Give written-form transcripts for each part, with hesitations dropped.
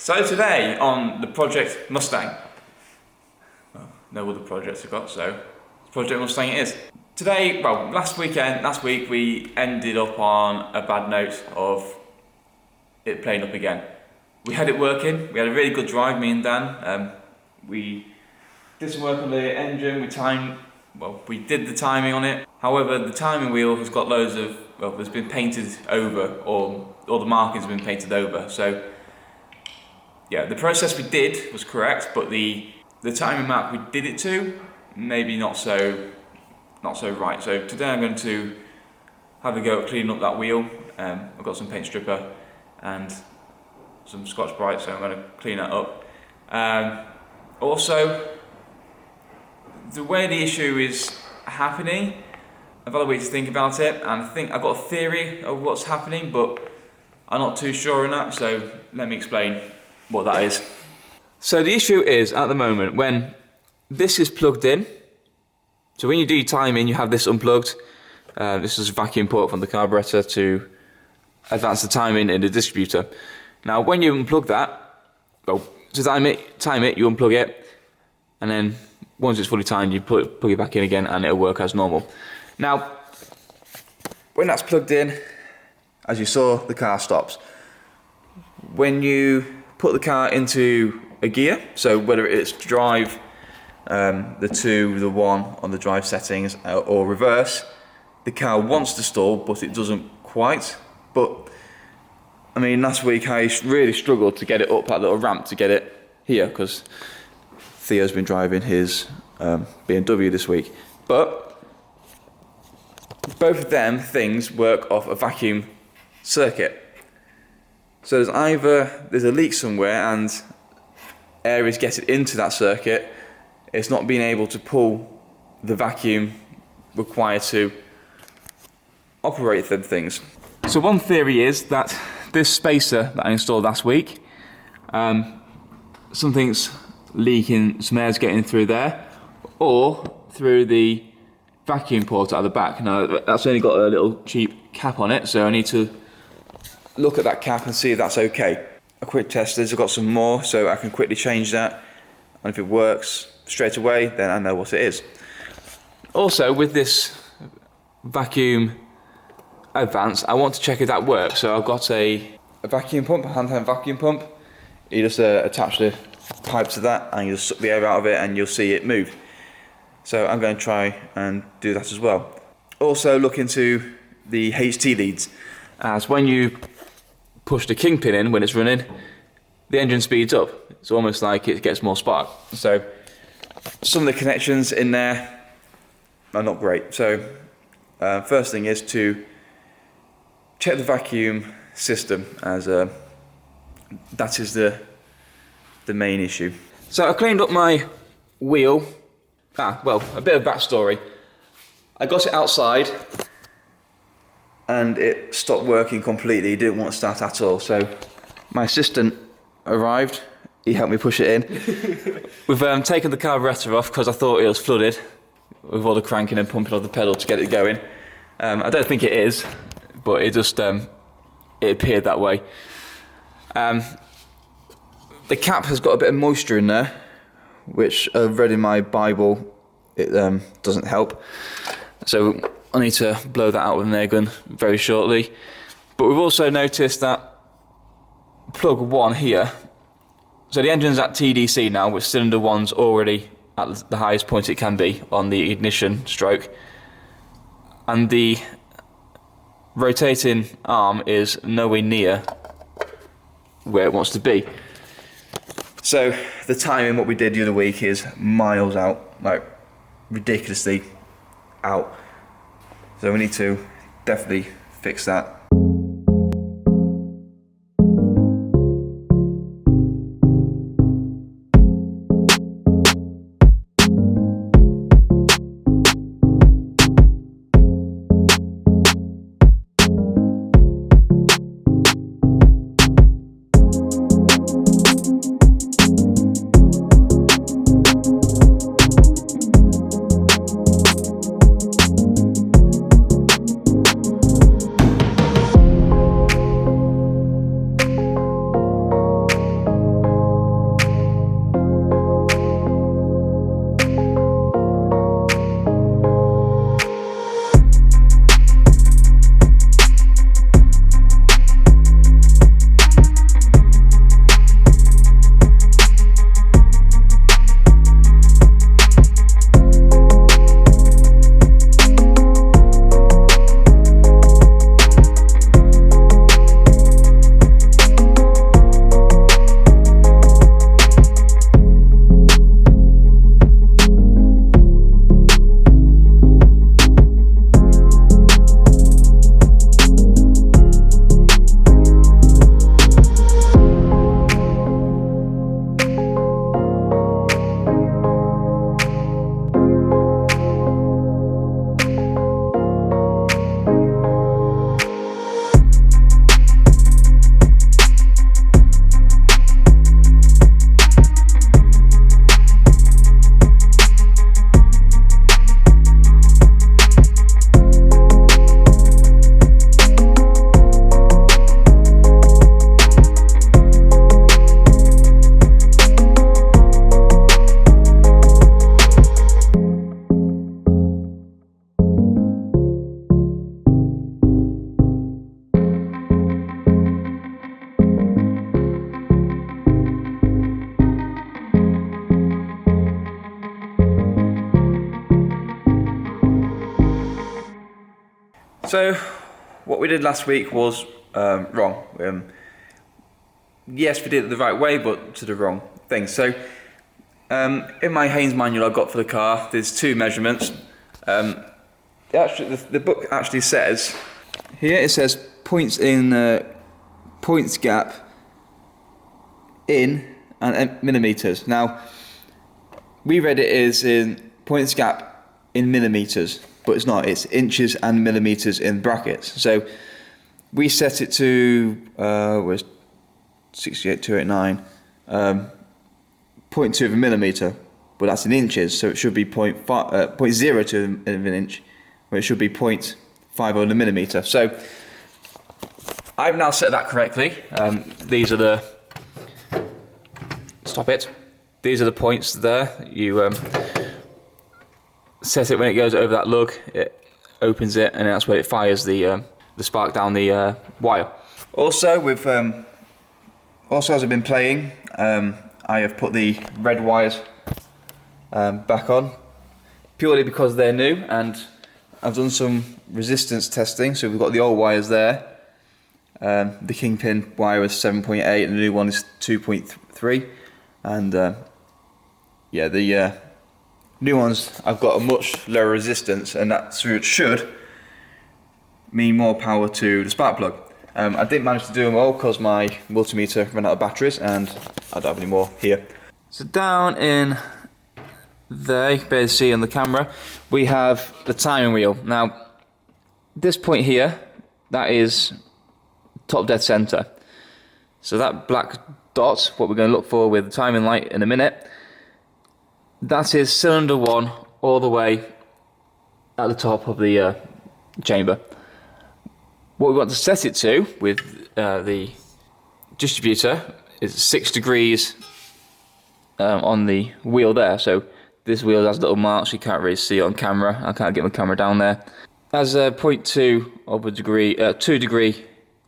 So today on the Project Mustang, well, no other projects I've got, so Project Mustang it is. Today, well, last week we ended up on a bad note of it playing up again. We had it working, we had a really good drive, me and Dan. We did some work on the engine, we did the timing on it. However, the timing wheel has got loads of, it's been painted over, or the markings have been painted over. So yeah, the process we did was correct, but the timing mark we did it to, maybe not so right. So today I'm going to have a go at cleaning up that wheel. I've got some paint stripper and some Scotch-Brite, so I'm going to clean that up. Also, the way the issue is happening, I've had a way to think about it, and I think I've got a theory of what's happening, but I'm not too sure on that, so let me explain what that is. So the issue is, at the moment, when this is plugged in, so when you do your timing, you have this unplugged. This is a vacuum port from the carburetor to advance the timing in the distributor. Now, when you unplug that, well, to time it, you unplug it, and then once it's fully timed, you plug it back in again, and it'll work as normal. Now, when that's plugged in, as you saw, the car stops. When you put the car into a gear, so whether it's drive, the 2, the 1 on the drive settings, or reverse, the car wants to stall, but it doesn't quite. But I mean, last week I really struggled to get it up that little ramp to get it here, because Theo's been driving his BMW this week. But both of them things work off a vacuum circuit. So there's a leak somewhere and air is getting into that circuit. It's not being able to pull the vacuum required to operate them things. So one theory is that this spacer that I installed last week, something's leaking, some air's getting through there, or through the vacuum port out the back. Now that's only got a little cheap cap on it, so I need to look at that cap and see if that's okay. A quick test is I've got some more, so I can quickly change that, and if it works straight away, then I know what it is. Also, with this vacuum advance, I want to check if that works. So I've got a vacuum pump, a hand-held vacuum pump. You just attach the pipe to that, and you just suck the air out of it, and you'll see it move. So I'm going to try and do that as well. Also, look into the HT leads, as when you push the kingpin in when it's running, the engine speeds up. It's almost like it gets more spark. So some of the connections in there are not great. So first thing is to check the vacuum system, as that is the main issue. So I cleaned up my wheel. Well, a bit of backstory. I got it outside and it stopped working completely. It didn't want to start at all. So my assistant arrived. He helped me push it in. We've taken the carburetor off because I thought it was flooded with all the cranking and pumping of the pedal to get it going. I don't think it is, but it just it appeared that way. The cap has got a bit of moisture in there, which I've read in my Bible it doesn't help. So I need to blow that out with an air gun very shortly. But we've also noticed that plug 1 here, so the engine's at TDC now, with cylinder 1's already at the highest point it can be on the ignition stroke, and the rotating arm is nowhere near where it wants to be. So the timing, what we did the other week, is miles out, like ridiculously out. So we need to definitely fix that. So, what we did last week was wrong. Yes, we did it the right way, but to the wrong thing. So, in my Haynes manual I got for the car, there's 2 measurements. The book actually says, here it says points in, points gap in and millimeters. Now, we read it as in points gap in millimeters, but it's not, it's inches and millimeters in brackets. So, we set it to, was 68289, 0.2 of a millimeter, but that's in inches, so it should be 0.02 of an inch, where it should be 0.5 of a millimeter. So I've now set that correctly. These are the These are the points there. You set it when it goes over that lug. It opens it, and that's where it fires the spark down the wire. Also, with as I've been playing, I have put the red wires back on, purely because they're new, and I've done some resistance testing. So we've got the old wires there. The Kingpin wire is 7.8 and the new one is 2.3, and yeah, the new ones I've got a much lower resistance, and that should mean more power to the spark plug. I didn't manage to do them all because my multimeter ran out of batteries and I don't have any more here. So down in there, you can barely see on the camera, we have the timing wheel. Now, this point here, that is top dead center. So that black dot, what we're going to look for with the timing light in a minute, that is cylinder 1 all the way at the top of the chamber. What we want to set it to with the distributor is 6 degrees on the wheel there. So this wheel has little marks, you can't really see it on camera. I can't get my camera down there. Has 0.2 of a degree, 2 degree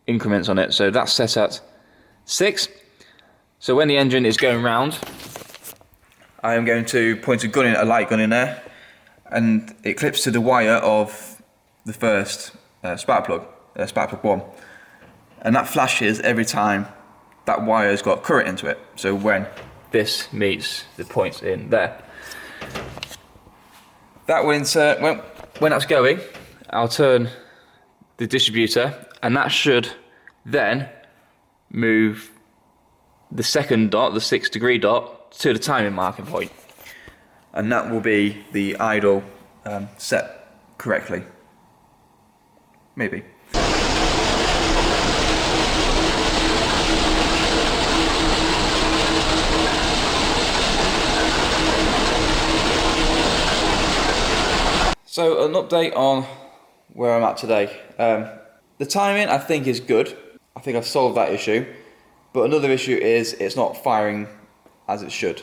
increments on it. So that's set at 6. So when the engine is going round, I am going to point a light gun in there, and it clips to the wire of the first spark plug. Spark plug 1, and that flashes every time that wire's got current into it. So when this meets the points in there, that will insert. When that's going, I'll turn the distributor, and that should then move the second dot, the 6 degree dot, to the timing marking point, and that will be the idle set correctly. Maybe. So an update on where I'm at today. The timing I think is good. I think I've solved that issue. But another issue is it's not firing as it should.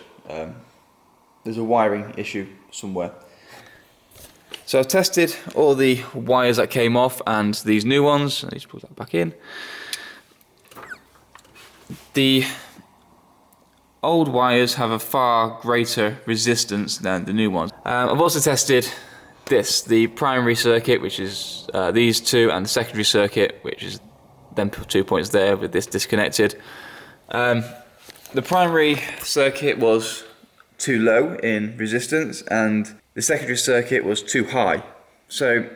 There's a wiring issue somewhere. So I've tested all the wires that came off and these new ones. I need to put that back in. The old wires have a far greater resistance than the new ones. I've also tested the primary circuit, which is these two, and the secondary circuit, which is them 2 points there with this disconnected. The primary circuit was too low in resistance and the secondary circuit was too high. So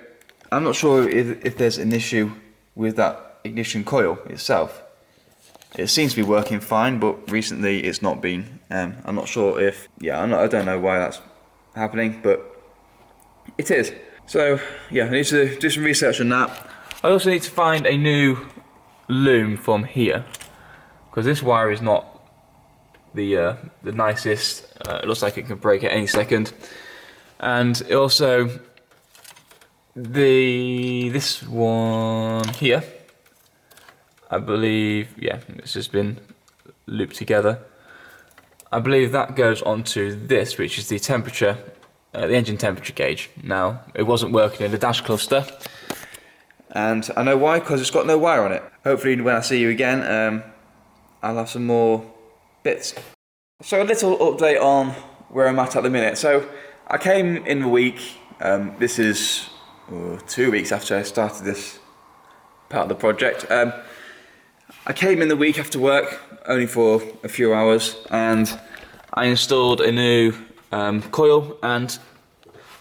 I'm not sure if there's an issue with that ignition coil itself. It seems to be working fine, but recently it's not been. I'm not sure if, I don't know why that's happening, but it is. So yeah, I need to do some research on that. I also need to find a new loom from here, because this wire is not the nicest. It looks like it can break at any second. And also this one here, I believe, it's just been looped together. I believe that goes onto this, which is the temperature, the engine temperature gauge. Now, it wasn't working in the dash cluster, and I know why, because it's got no wire on it. Hopefully when I see you again, I'll have some more bits. So a little update on where I'm at the minute. So I came in the week, this is 2 weeks after I started this part of the project. I came in the week after work, only for a few hours, and I installed a new coil and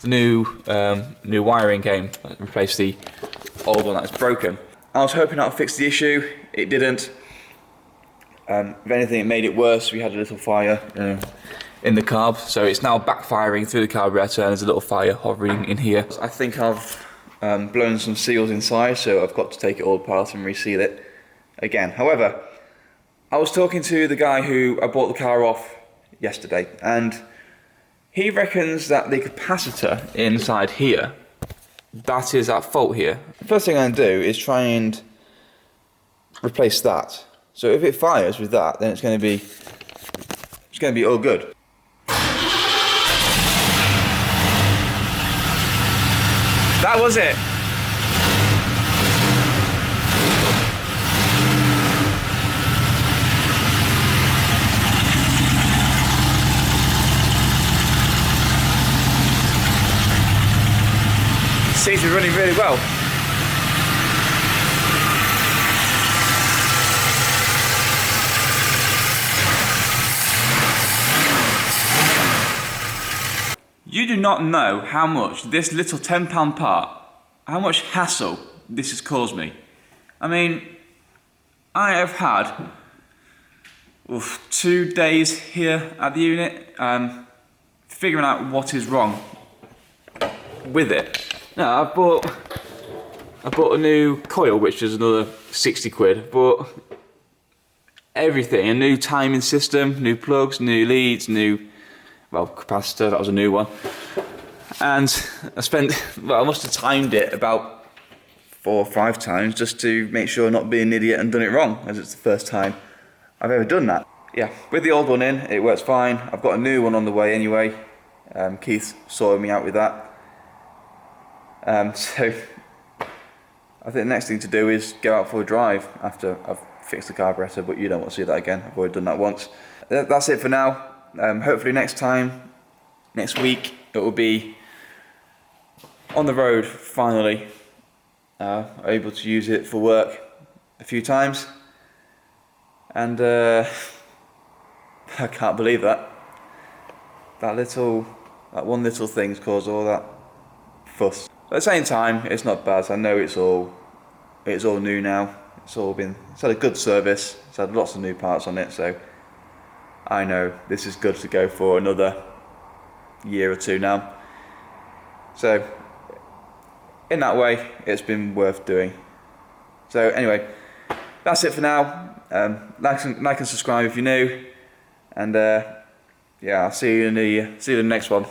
the new wiring came, replaced the old one that was broken. I was hoping that would fix the issue. It didn't. If anything, it made it worse. We had a little fire in the carb, so it's now backfiring through the carburetor, and there's a little fire hovering in here. I think I've blown some seals inside, so I've got to take it all apart and reseal it again. However, I was talking to the guy who I bought the car off yesterday, and he reckons that the capacitor inside here, that is at fault here. The first thing I'm going to do is try and replace that. So if it fires with that, then it's going to be all good. That was it. Seems to be running really well. You do not know how much this little £10 part, how much hassle this has caused me. I mean, I have had 2 days here at the unit figuring out what is wrong with it. Now, I bought a new coil, which is another 60 quid, but everything, a new timing system, new plugs, new leads, capacitor, that was a new one. And I must have timed it about 4 or 5 times just to make sure I'm not being an idiot and done it wrong, as it's the first time I've ever done that. Yeah, with the old one in, it works fine. I've got a new one on the way anyway. Keith sorted me out with that. So I think the next thing to do is go out for a drive after I've fixed the carburetor, but you don't want to see that again. I've already done that once. That's it for now. Hopefully next week, it will be on the road finally. Able to use it for work a few times. And I can't believe that. That one little thing's caused all that fuss. At the same time, it's not bad. I know it's all new now. It's had a good service. It's had lots of new parts on it, so I know this is good to go for another year or 2 now. So in that way, it's been worth doing. So anyway, that's it for now. Like and subscribe if you're new, and yeah, I'll see you in the next one.